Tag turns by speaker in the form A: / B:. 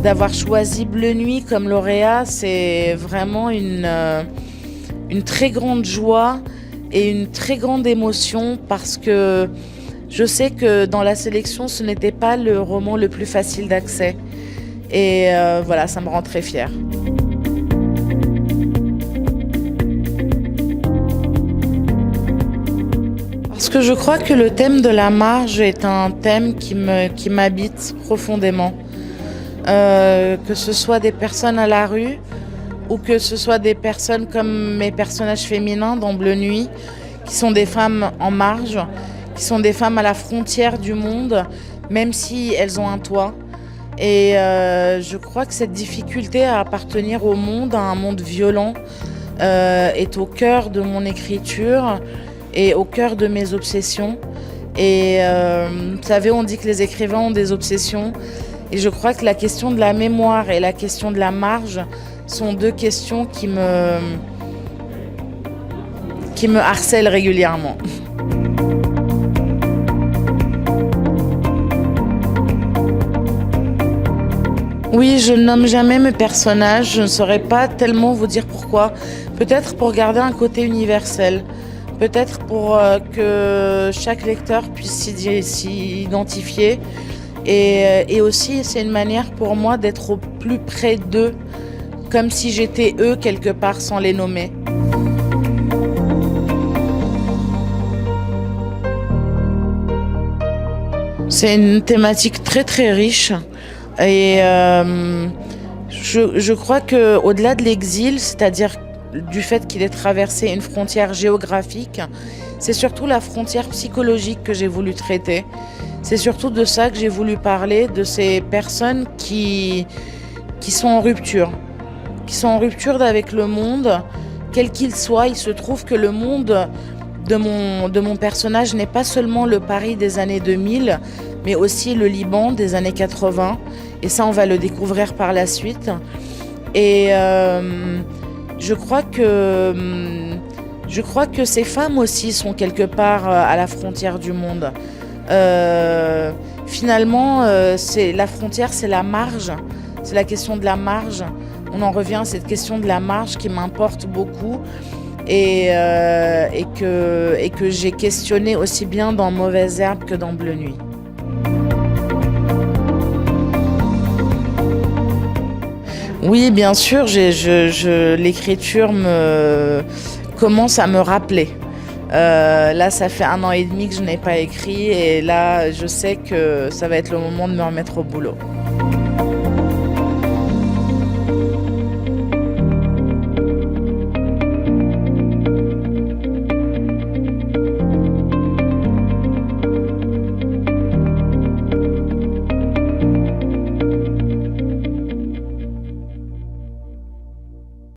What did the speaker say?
A: d'avoir choisi Bleu Nuit comme lauréat, c'est vraiment une très grande joie et une très grande émotion parce que je sais que dans la sélection, ce n'était pas le roman le plus facile d'accès. Et voilà, ça me rend très fière. Parce que je crois que le thème de la marge est un thème qui m'habite profondément. Que ce soit des personnes à la rue ou que ce soit des personnes comme mes personnages féminins dans Bleu Nuit, qui sont des femmes en marge, qui sont des femmes à la frontière du monde, même si elles ont un toit. Et je crois que cette difficulté à appartenir au monde, à un monde violent, est au cœur de mon écriture et au cœur de mes obsessions. Et vous savez, on dit que les écrivains ont des obsessions. Et je crois que la question de la mémoire et la question de la marge sont deux questions qui me harcèlent régulièrement. Oui, je nomme jamais mes personnages, je ne saurais pas tellement vous dire pourquoi. Peut-être pour garder un côté universel, peut-être pour que chaque lecteur puisse s'y identifier. Et aussi, c'est une manière pour moi d'être au plus près d'eux, comme si j'étais eux quelque part sans les nommer. C'est une thématique très très riche et je crois qu'au-delà de l'exil, c'est-à-dire du fait qu'il ait traversé une frontière géographique, c'est surtout la frontière psychologique que j'ai voulu traiter. C'est surtout de ça que j'ai voulu parler, de ces personnes qui sont en rupture, avec le monde, quel qu'il soit. Il se trouve que le monde de mon personnage n'est pas seulement le Paris des années 2000, mais aussi le Liban des années 80. Et ça, on va le découvrir par la suite. Et je crois que ces femmes aussi sont quelque part à la frontière du monde. Finalement, la frontière, c'est la marge, c'est la question de la marge. On en revient à cette question de la marge qui m'importe beaucoup et que j'ai questionné aussi bien dans Mauvaise Herbe que dans Bleu Nuit. Oui, bien sûr, l'écriture commence à me rappeler. Là, ça fait 1 an et demi que je n'ai pas écrit et là, je sais que ça va être le moment de me remettre au boulot.